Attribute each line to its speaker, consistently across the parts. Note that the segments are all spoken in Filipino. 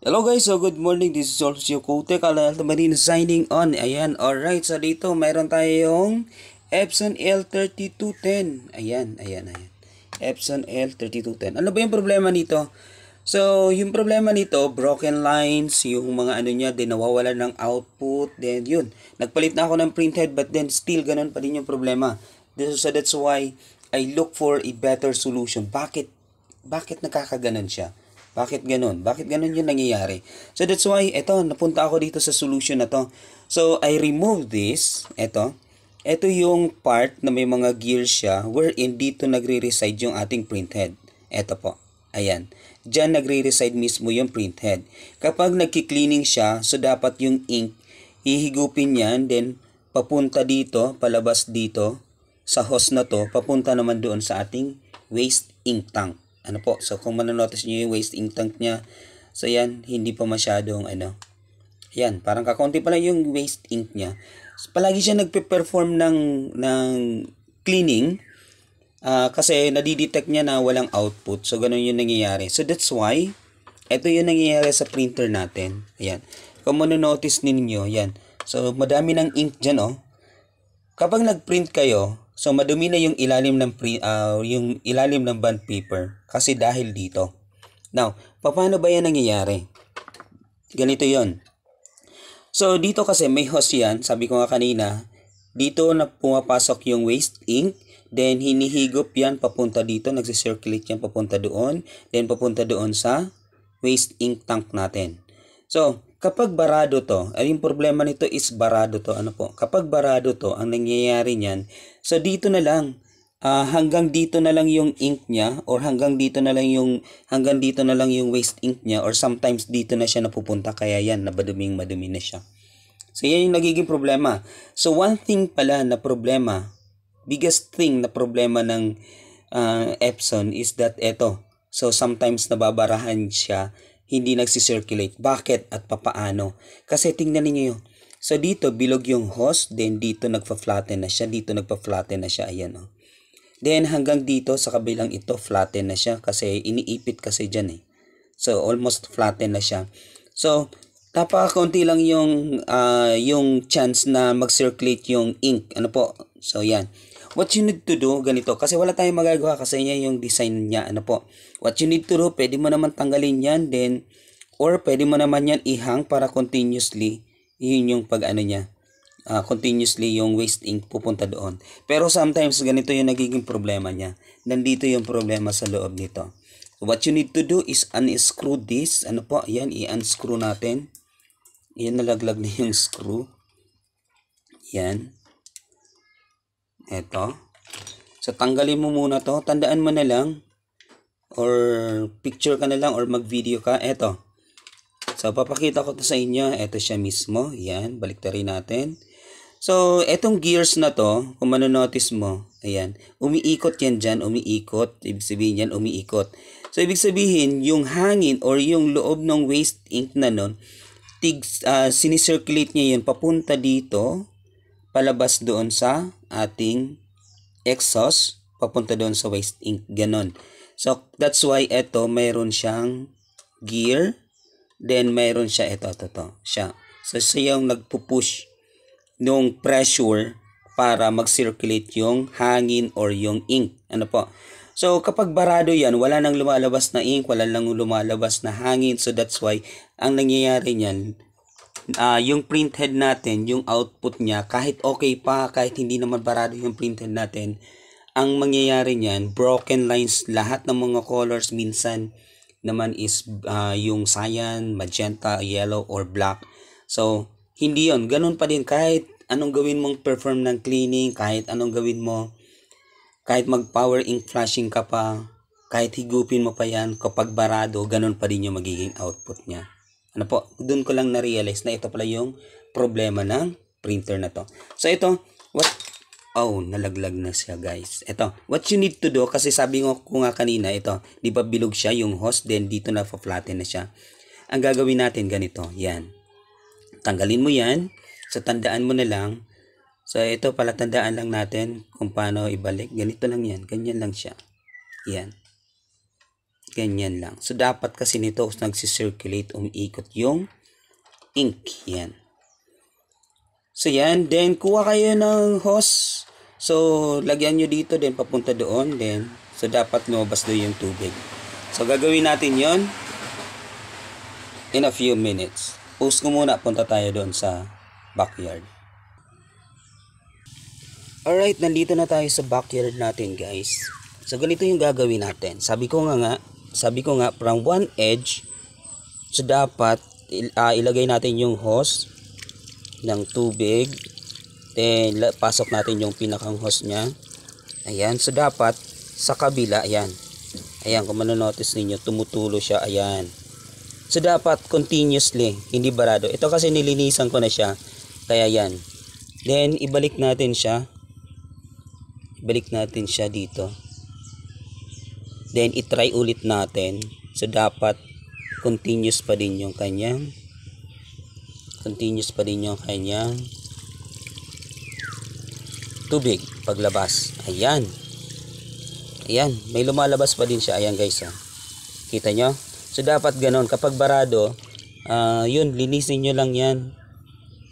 Speaker 1: Hello guys, so good morning. This is also Kote Kalal Marine signing on. Ayan, alright. So dito mayroon tayong Epson L3210. Ayan. Epson L3210. Ano ba yung problema nito? So, yung problema nito, broken lines, yung mga ano niya, din nawawalan ng output, then yun. Nagpalit na ako ng printhead but then still ganun pa din yung problema. So that's why I look for a better solution. Bakit nakakaganon siya? Bakit ganun? Bakit ganun yung nangyayari? So that's why, napunta ako dito sa solution na to. So I remove this, ito yung part na may mga gears siya wherein dito nagre-reside yung ating printhead. Ito po, ayan. Diyan nagre-reside mismo yung printhead. Kapag nagki-cleaning siya, so dapat yung ink, hihigupin yan, then papunta dito, palabas dito, sa hose na to, papunta naman doon sa ating waste ink tank. Ano po, so kung manonotice nyo yung waste ink tank nya, so yan, hindi pa masyadong yan, parang kakaunti pa lang yung waste ink nya. So, palagi siya nagpe-perform ng cleaning, kasi nadidetect niya na walang output. So ganun yung nangyayari. So that's why, ito yung nangyayari sa printer natin. Ayan, kung manonotice ninyo, yan. So madami ng ink dyan, oh. Kapag nag-print kayo, so madumi na yung ilalim ng yung ilalim ng bond paper kasi dahil dito. Now, paano ba 'yan nangyayari? Ganito 'yon. So dito kasi may hose 'yan, sabi ko nga kanina, dito na pumapasok yung waste ink, then hinihigop 'yan papunta dito, nagsi-circulate 'yan papunta doon, then papunta doon sa waste ink tank natin. So, kapag barado to, ay yung problema nito is barado to. Ano po? Kapag barado to, ang nangyayari niyan, so dito na lang, hanggang dito na lang yung ink niya or hanggang dito na lang yung waste ink niya or sometimes dito na siya napupunta kaya yan, madumi na siya. So, yan yung nagiging problema. So, one thing pala na problema, biggest thing na problema ng Epson is that so, sometimes nababarahan siya, hindi nagsisirculate. Bakit at papaano? Kasi tingnan niyo. So dito bilog yung hose, then dito nagfa-flatten na siya, ayan oh. Then hanggang dito sa kabilang ito flatten na siya kasi iniipit kasi diyan eh. So almost flatten na siya. So napakakunti lang yung chance na mag-circulate yung ink. Ano po? So yan. What you need to do, ganito, kasi wala tayong magagawa kasi niya yung design niya, ano po. What you need to do, pwede mo naman tanggalin yan, then, or pwede mo naman yan ihang para continuously, yun yung niya, continuously yung waste ink pupunta doon. Pero sometimes, ganito yung nagiging problema niya. Nandito yung problema sa loob nito. So, what you need to do is unscrew this, ano po, yan, i-unscrew natin. Yan, nalaglag na yung screw. Yan. Eto. So, tanggalin mo muna to. Tandaan mo na lang. Or, picture ka na lang or mag-video ka. Eto. So, papakita ko to sa inyo. Eto siya mismo. Yan. Baliktarin natin. So, etong gears na to, kung manonotice mo, ayan, umiikot yan dyan, umiikot. Ibig sabihin yan, umiikot. So, ibig sabihin, yung hangin or yung loob ng waste ink na nun, sinicirculate niya yun papunta dito, palabas doon sa ating exhaust, papunta doon sa waste ink, ganon. So, that's why ito, mayroon siyang gear, then mayroon siya, ito, siya. So, siya yung nagpupush nung pressure para mag-circulate yung hangin or yung ink. Ano po? So, kapag barado yan, wala nang lumalabas na ink, wala nang lumalabas na hangin. So, that's why, ang nangyayari niyan, yung printhead natin, yung output niya, kahit okay pa, kahit hindi naman barado yung printhead natin, ang mangyayari niyan, broken lines, lahat ng mga colors minsan naman is yung cyan, magenta, yellow, or black. So, hindi yon, ganun pa din kahit anong gawin mong perform ng cleaning, kahit anong gawin mo, kahit mag power ink flashing ka pa, kahit higupin mo pa yan, kapag barado, ganun pa din yung magiging output niya. Ano po, doon ko lang na-realize na ito pala yung problema ng printer na to. So ito, nalaglag na siya guys. Ito, what you need to do, kasi sabi ko nga kanina, ito, di ba bilog siya yung hose, then dito na flatten na siya. Ang gagawin natin ganito, yan. Tanggalin mo yan, so tandaan mo na lang. So ito pala, tandaan lang natin kung paano ibalik. Ganito lang yan, ganyan lang siya. Yan. Ganyan lang. So, dapat kasi nito nagsisirculate, umiikot yung ink. Yan. So, yan. Then, kuha kayo ng hose. So, lagyan nyo dito, then papunta doon. Then, so, dapat lumabas doon yung tubig. So, gagawin natin yon in a few minutes. Pause ko muna. Punta tayo doon sa backyard. Alright, nandito na tayo sa backyard natin, guys. So, ganito yung gagawin natin. Sabi ko nga, from one edge, so dapat ilagay natin yung hose ng tubig. Then, pasok natin yung pinakang hose niya. Ayan, so dapat sa kabila, ayan. Ayan, kung manonotice ninyo, tumutulo siya, ayan. So, dapat continuously, hindi barado. Ito kasi nilinisan ko na siya, kaya yan. Then, ibalik natin siya. Ibalik natin siya dito. Then, itry ulit natin. So, dapat continuous pa din yung kanyang tubig paglabas. Ayan. Ayan. May lumalabas pa din siya. Ayan, guys. Ha. Kita nyo? So, dapat ganon. Kapag barado, yun, linisin nyo lang yan.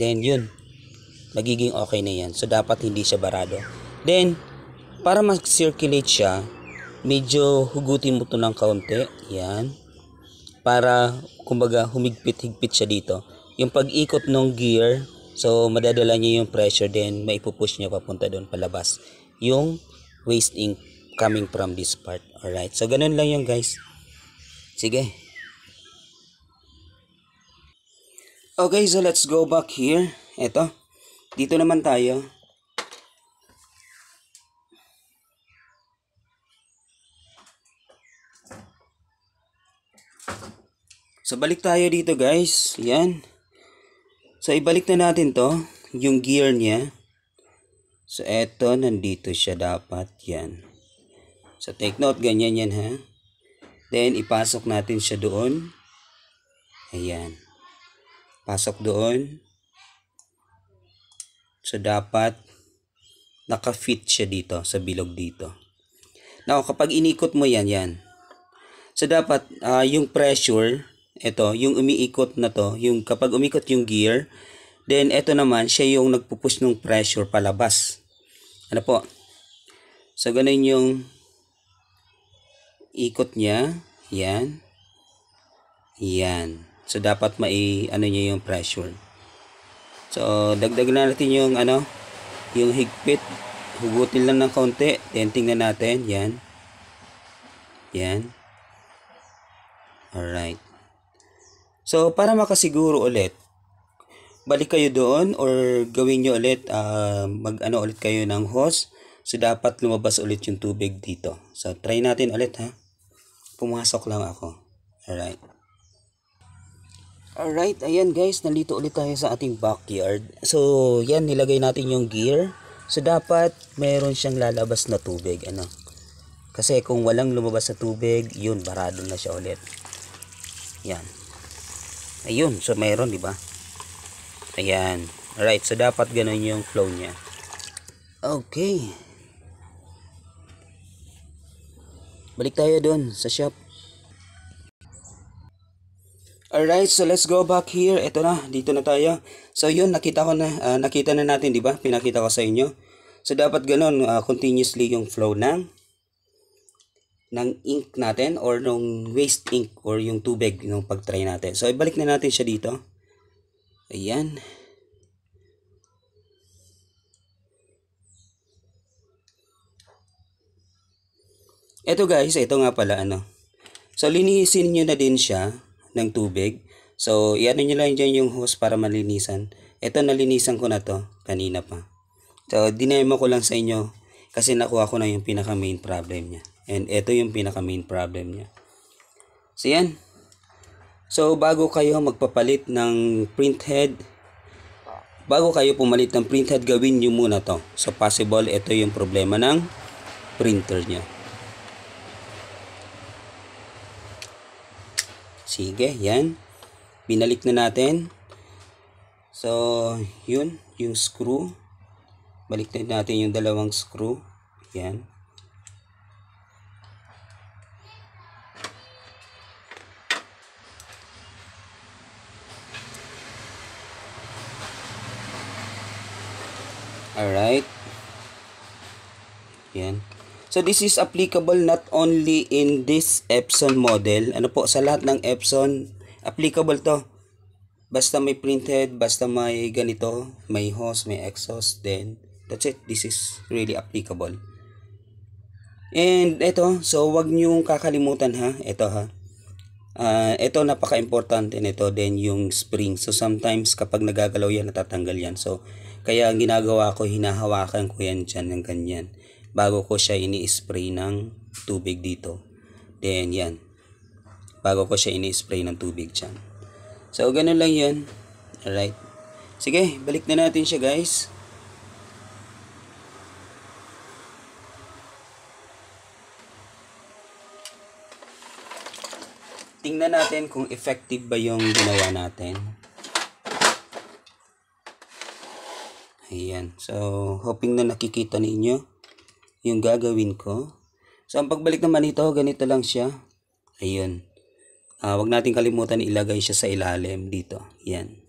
Speaker 1: Then, yun. Magiging okay na yan. So, dapat hindi siya barado. Then, para mag-circulate siya, medyo hugutin mo to ng kaunti. Yan. Para, kumbaga, humigpit-higpit siya dito. Yung pag-ikot ng gear, so, madadala niya yung pressure, then maipupush niya papunta doon palabas. Yung waste ink coming from this part. Alright. So, ganun lang yung guys. Sige. Okay, so let's go back here. Eto. Dito naman tayo. So, balik tayo dito, guys. Yan. So, ibalik na natin to. Yung gear niya. So, eto. Nandito siya dapat. Yan. So, take note. Ganyan yan, ha. Then, ipasok natin siya doon. Ayan. Pasok doon. So, dapat naka-fit siya dito. Sa bilog dito. Now, kapag inikot mo yan, yan. So, dapat yung pressure, ito, yung umiikot na to, yung kapag umikot yung gear, then ito naman, siya yung nagpupush ng pressure palabas. Ano po? So, ganun yung ikot niya. Yan. Yan. So, dapat ano niya yung pressure. So, dagdagan na natin yung yung higpit. Hugutin lang ng kaunti. Then, tingnan natin. Yan. Yan. Alright. So, para makasiguro ulit, balik kayo doon or gawin nyo ulit, ulit kayo ng hose. So, dapat lumabas ulit yung tubig dito. So, try natin ulit, ha. Pumasok lang ako. Alright. Alright, ayan guys, nandito ulit tayo sa ating backyard. So, yan, nilagay natin yung gear. So, dapat meron siyang lalabas na tubig, Kasi kung walang lumabas na tubig, yun, barado na siya ulit. Yan. Ayun, so meron, di ba? Ayan. Alright, so dapat ganun yung flow niya. Okay. Balik tayo dun sa shop. Alright, so let's go back here. Ito na, dito na tayo. So yun, nakita na natin, di ba? Pinakita ko sa inyo. So dapat ganun, continuously yung flow ng ink natin or ng waste ink or yung tubig nung pag-try natin. So, ibalik na natin siya dito. Ayan. Ito guys, ito nga pala So, linisin nyo na din siya ng tubig. So, iano nyo lang dyan yung hose para malinisan. Ito, nalinisan ko na to kanina pa. So, dinemo ko lang sa inyo kasi nakuha ko na yung pinaka main problem niya. And ito yung pinaka main problem niya. So yan. So bago kayo magpapalit ng printhead, gawin nyo muna to. So possible ito yung problema ng printer niya. Sige, yan. Binalik na natin. So yun, yung screw. Balik natin yung dalawang screw. Yan. Alright. Yan. So this is applicable not only in this Epson model. Ano po, sa lahat ng Epson, applicable to. Basta may printhead, basta may ganito, may hose, may exhaust, then that's it. This is really applicable. And ito, so wag niyong kakalimutan ha. Ito ha. Ito napaka-importante nito din yung spring. So sometimes kapag nagagalaw yan, natatanggal yan. So kaya ang ginagawa ko, hinahawakan ko yan dyan ng ganyan bago ko siya ini-spray ng tubig dito. Then yan. Bago ko siya ini-spray ng tubig dyan. So ganun lang yun. Alright. Sige, balik na natin siya guys. Tingnan natin kung effective ba yung ginawa natin. Ayan. So, hoping na nakikita ninyo yung gagawin ko. So, ang pagbalik naman nito, ganito lang siya. Ayun. Wag natin kalimutan ilagay siya sa ilalim dito. Yan.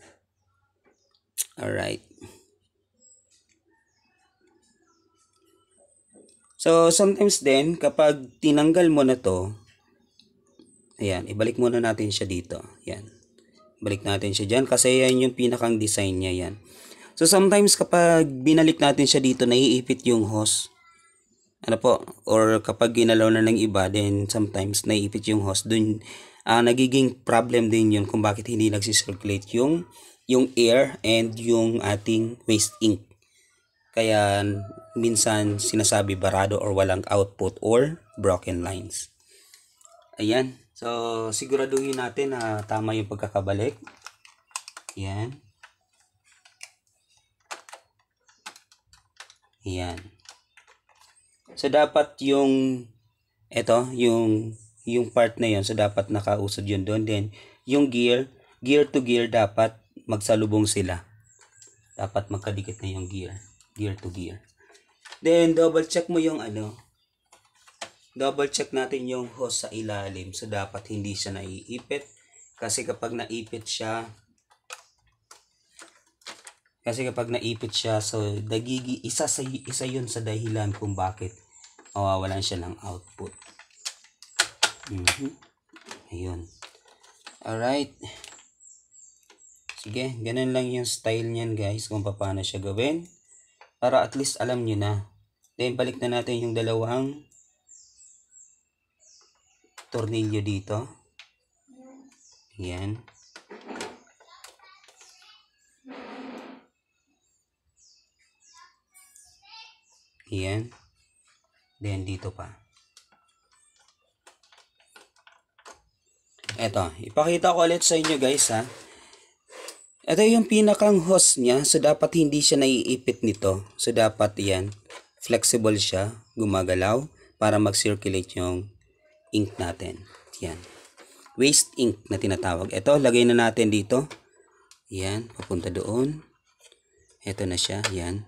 Speaker 1: Alright. So, sometimes din, kapag tinanggal mo na to, ayan, ibalik muna natin siya dito. Yan. Balik natin siya dyan kasi yan yung pinakang design niya yan. So sometimes kapag binalik natin siya dito, naiipit yung hose. Ano po? Or kapag ginalaw na ng iba, then sometimes naiipit yung hose. Dun, nagiging problem din yun kung bakit hindi nagsisirculate yung air and yung ating waste ink. Kaya minsan sinasabi barado or walang output or broken lines. Ayan. So, siguraduhin natin na tama yung pagkakabalik. Yan. Yan. So, dapat yung part na yun, so dapat nakausad yun doon. Then, yung gear to gear, dapat magsalubong sila. Dapat magkadikit na yung gear to gear. Then, double check mo yung double check natin yung hose sa ilalim. So, dapat hindi siya naiipit. Kasi kapag naipit siya, so isa yun sa dahilan kung bakit mawawalan siya ng output. Ayun. Alright. Sige, ganun lang yung style niyan guys, kung paano siya gawin. Para at least alam nyo na. Then, balik na natin yung dalawang tornilyo dito. Yan. Yan. Then dito pa. Eto, ipakita ko ulit sa inyo guys ha. Ito yung pinakang hose niya. So dapat hindi siya naiipit nito. So dapat yan, flexible siya, gumagalaw para mag-circulate yung ink natin. Yan. Waste ink na tinatawag. Ito, lagay na natin dito. Yan, papunta doon. Ito na siya, yan.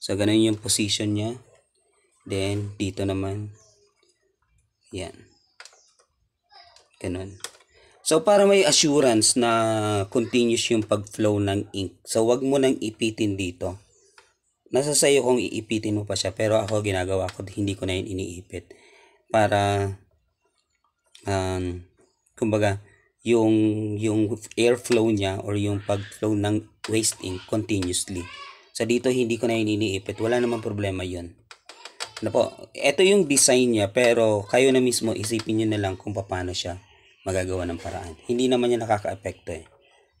Speaker 1: So, ganun yung position niya. Then, dito naman. Yan. Ganun. So, para may assurance na continuous yung pag-flow ng ink. So, wag mo nang ipitin dito. Nasa sayo kung iipitin mo pa siya. Pero ako, ginagawa ko, hindi ko na yun iniipit. Para, kumbaga, yung airflow niya or yung pag-flow ng waste ink continuously. So, dito hindi ko na iniipit. Wala namang problema yun. Ano po? Ito yung design niya. Pero, kayo na mismo, isipin nyo na lang kung paano siya magagawa ng paraan. Hindi naman niya nakaka-epekto eh.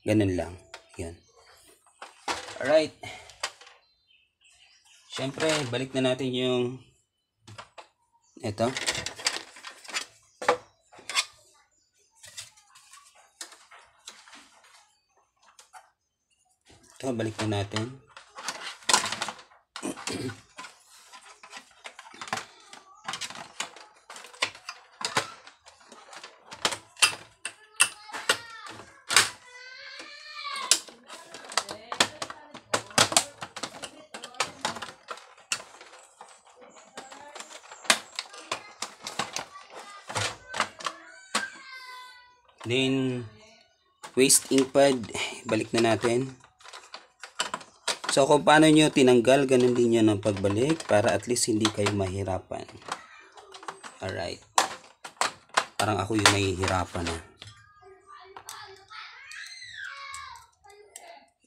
Speaker 1: Ganun lang. Yun. Alright. Siyempre, balik na natin yung ito. Ito, balik na natin. Then, waste ink pad, balik na natin. So kung paano nyo tinanggal, ganun din yun ang pagbalik para at least hindi kayo mahirapan. Alright. Parang ako yung nahihirapan na.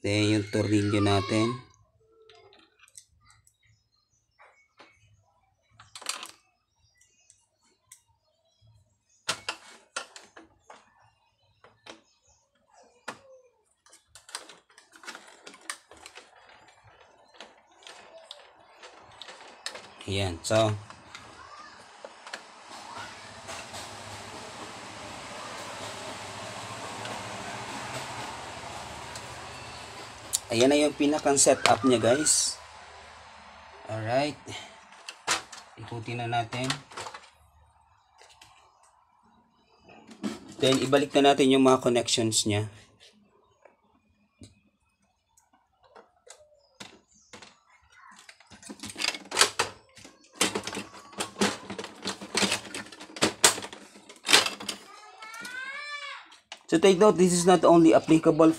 Speaker 1: Then yung tornilyo natin. Ayan, so ayan na yung pinakang setup niya, guys. Alright. Ikutin na natin. Then ibalik na natin yung mga connections niya. So take note, this is not only applicable